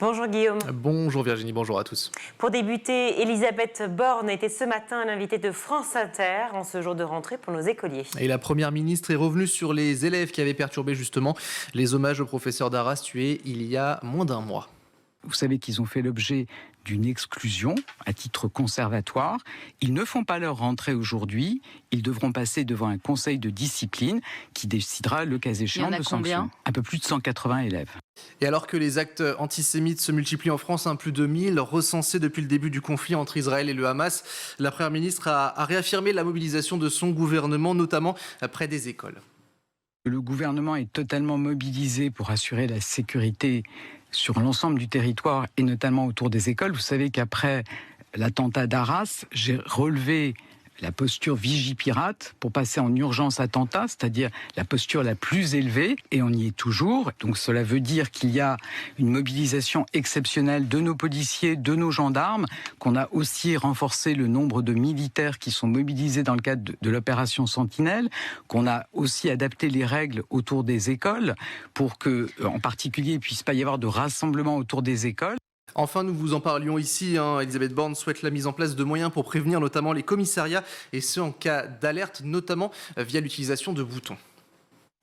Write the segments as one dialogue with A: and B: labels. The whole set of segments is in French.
A: Bonjour Guillaume.
B: Bonjour Virginie, bonjour à tous.
A: Pour débuter, Elisabeth Borne était ce matin l'invitée de France Inter en ce jour de rentrée pour nos écoliers.
B: Et la Première ministre est revenue sur les élèves qui avaient perturbé justement les hommages au professeur d'Arras tué il y a moins d'un mois.
C: Vous savez qu'ils ont fait l'objet d'une exclusion à titre conservatoire. Ils ne font pas leur rentrée aujourd'hui. Ils devront passer devant un conseil de discipline qui décidera, le cas échéant, de sanctions. Un peu plus de 180 élèves.
B: Et alors que les actes antisémites se multiplient en France, plus de 1000 recensés depuis le début du conflit entre Israël et le Hamas, la Première ministre a réaffirmé la mobilisation de son gouvernement, notamment près des écoles.
C: Le gouvernement est totalement mobilisé pour assurer la sécurité sur l'ensemble du territoire et notamment autour des écoles. Vous savez qu'après l'attentat d'Arras, j'ai relevé la posture Vigipirate pour passer en urgence attentat, c'est-à-dire la posture la plus élevée, et on y est toujours. Donc cela veut dire qu'il y a une mobilisation exceptionnelle de nos policiers, de nos gendarmes, qu'on a aussi renforcé le nombre de militaires qui sont mobilisés dans le cadre de l'opération Sentinelle, qu'on a aussi adapté les règles autour des écoles pour que, en particulier, il ne puisse pas y avoir de rassemblement autour des écoles.
B: Enfin, nous vous en parlions ici, Elisabeth Borne souhaite la mise en place de moyens pour prévenir notamment les commissariats et ce en cas d'alerte, notamment via l'utilisation de boutons.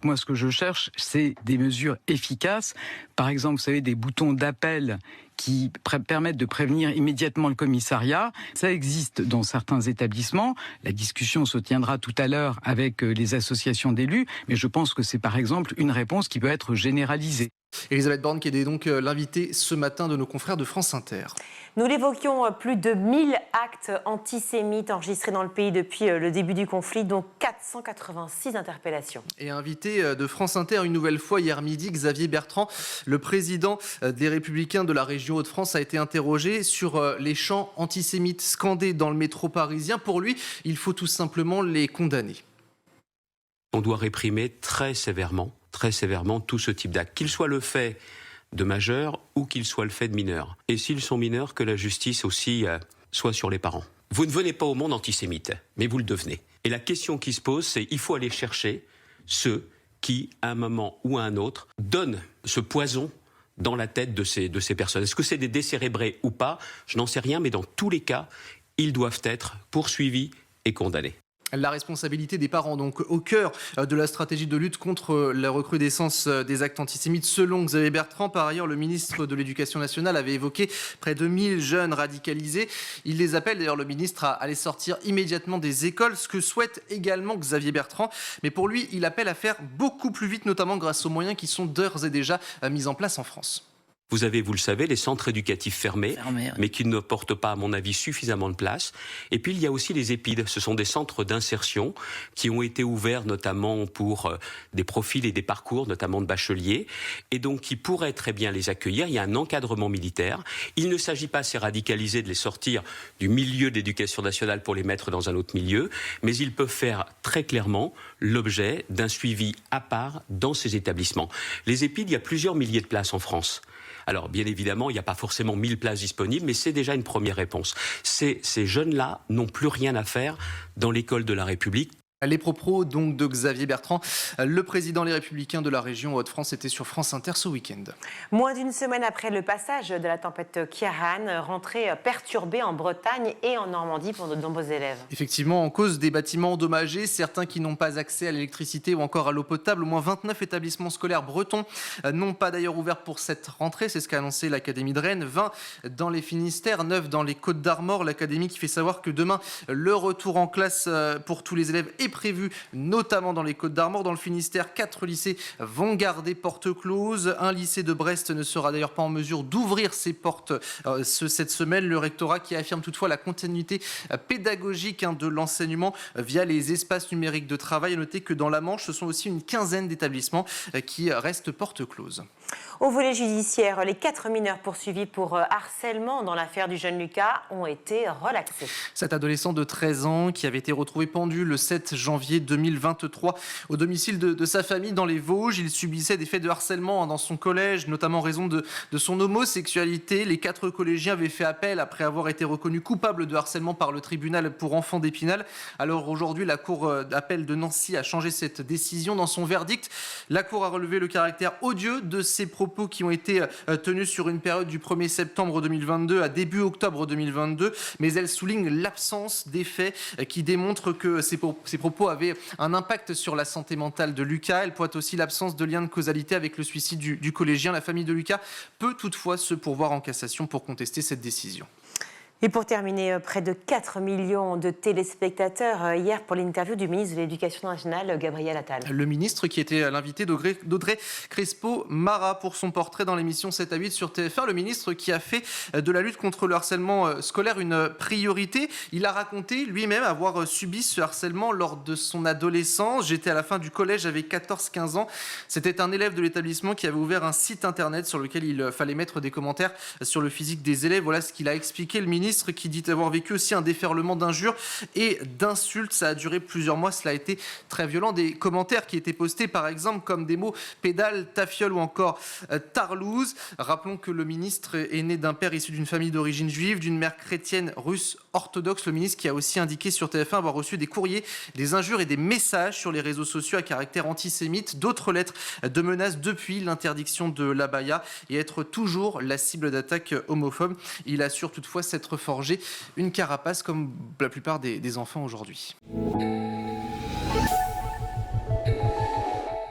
C: Moi, ce que je cherche, c'est des mesures efficaces. Par exemple, vous savez, des boutons d'appel qui permettent de prévenir immédiatement le commissariat. Ça existe dans certains établissements. La discussion se tiendra tout à l'heure avec les associations d'élus, mais je pense que c'est par exemple une réponse qui peut être généralisée.
B: Elisabeth Borne qui est donc l'invitée ce matin de nos confrères de France Inter.
A: Nous l'évoquions, plus de 1000 actes antisémites enregistrés dans le pays depuis le début du conflit, dont 486 interpellations.
B: Et invité de France Inter une nouvelle fois hier midi, Xavier Bertrand, le président des Républicains de la région Hauts-de-France, a été interrogé sur les chants antisémites scandés dans le métro parisien. Pour lui, il faut tout simplement les condamner.
D: On doit réprimer très sévèrement tout ce type d'acte, qu'il soit le fait de majeurs ou qu'il soit le fait de mineurs. Et s'ils sont mineurs, que la justice aussi soit sur les parents. Vous ne venez pas au monde antisémite, mais vous le devenez. Et la question qui se pose, c'est il faut aller chercher ceux qui, à un moment ou à un autre, donnent ce poison dans la tête de ces personnes. Est-ce que c'est des décérébrés ou pas? Je n'en sais rien, mais dans tous les cas, ils doivent être poursuivis et condamnés.
B: La responsabilité des parents, donc au cœur de la stratégie de lutte contre la recrudescence des actes antisémites, selon Xavier Bertrand. Par ailleurs, le ministre de l'Éducation nationale avait évoqué près de 1000 jeunes radicalisés. Il les appelle d'ailleurs, le ministre, à les sortir immédiatement des écoles, ce que souhaite également Xavier Bertrand. Mais pour lui, il appelle à faire beaucoup plus vite, notamment grâce aux moyens qui sont d'ores et déjà mis en place en France.
D: Vous avez, vous le savez, les centres éducatifs fermés,
A: oui.
D: mais qui ne portent pas, à mon avis, suffisamment de place. Et puis, il y a aussi les EPID. Ce sont des centres d'insertion qui ont été ouverts notamment pour des profils et des parcours, notamment de bacheliers, et donc qui pourraient très bien les accueillir. Il y a un encadrement militaire. Il ne s'agit pas, ces radicalisés, de les sortir du milieu de l'éducation nationale pour les mettre dans un autre milieu, mais ils peuvent faire très clairement l'objet d'un suivi à part dans ces établissements. Les EPID, il y a plusieurs milliers de places en France. Alors, bien évidemment, il n'y a pas forcément 1000 places disponibles, mais c'est déjà une première réponse. Ces jeunes-là n'ont plus rien à faire dans l'école de la République.
B: Les propos donc de Xavier Bertrand, le président Les Républicains de la région Hauts-de-France, était sur France Inter ce week-end.
A: Moins d'une semaine après le passage de la tempête Ciarán, rentrée perturbée en Bretagne et en Normandie pour de nombreux élèves.
B: Effectivement, en cause des bâtiments endommagés, certains qui n'ont pas accès à l'électricité ou encore à l'eau potable, au moins 29 établissements scolaires bretons n'ont pas d'ailleurs ouvert pour cette rentrée, c'est ce qu'a annoncé l'Académie de Rennes, 20 dans les Finistères, 9 dans les Côtes-d'Armor. L'Académie qui fait savoir que demain, le retour en classe pour tous les élèves est prévu, notamment dans les Côtes-d'Armor. Dans le Finistère, 4 lycées vont garder portes closes. Un lycée de Brest ne sera d'ailleurs pas en mesure d'ouvrir ses portes cette semaine. Le rectorat qui affirme toutefois la continuité pédagogique de l'enseignement via les espaces numériques de travail. À noter que dans la Manche, ce sont aussi une quinzaine d'établissements qui restent portes closes.
A: Au volet judiciaire, les 4 mineurs poursuivis pour harcèlement dans l'affaire du jeune Lucas ont été relaxés.
B: Cet adolescent de 13 ans qui avait été retrouvé pendu le 7 janvier 2023 au domicile de sa famille dans les Vosges. Il subissait des faits de harcèlement dans son collège, notamment en raison de son homosexualité. Les 4 collégiens avaient fait appel après avoir été reconnus coupables de harcèlement par le tribunal pour enfants d'Épinal. Alors aujourd'hui, la Cour d'appel de Nancy a changé cette décision. Dans son verdict, la Cour a relevé le caractère odieux de ces propos propos qui ont été tenus sur une période du 1er septembre 2022 à début octobre 2022, mais elle souligne l'absence d'effets qui démontrent que ces propos avaient un impact sur la santé mentale de Lucas. Elle pointe aussi l'absence de lien de causalité avec le suicide du collégien. La famille de Lucas peut toutefois se pourvoir en cassation pour contester cette décision.
A: Et pour terminer, près de 4 millions de téléspectateurs hier pour l'interview du ministre de l'Éducation nationale, Gabriel Attal.
B: Le ministre qui était l'invité d'Audrey Crespo-Mara pour son portrait dans l'émission 7 à 8 sur TF1. Le ministre qui a fait de la lutte contre le harcèlement scolaire une priorité. Il a raconté lui-même avoir subi ce harcèlement lors de son adolescence. J'étais à la fin du collège, j'avais 14-15 ans. C'était un élève de l'établissement qui avait ouvert un site internet sur lequel il fallait mettre des commentaires sur le physique des élèves. Voilà ce qu'il a expliqué, le ministre, qui dit avoir vécu aussi un déferlement d'injures et d'insultes. Ça a duré plusieurs mois, cela a été très violent. Des commentaires qui étaient postés par exemple comme des mots pédale, tafiole ou encore tarlouse. Rappelons que le ministre est né d'un père issu d'une famille d'origine juive, d'une mère chrétienne russe orthodoxe. Le ministre qui a aussi indiqué sur TF1 avoir reçu des courriers, des injures et des messages sur les réseaux sociaux à caractère antisémite, d'autres lettres de menaces depuis l'interdiction de l'abaya et être toujours la cible d'attaques homophobes. Il assure toutefois s'être forgé une carapace comme la plupart des enfants aujourd'hui.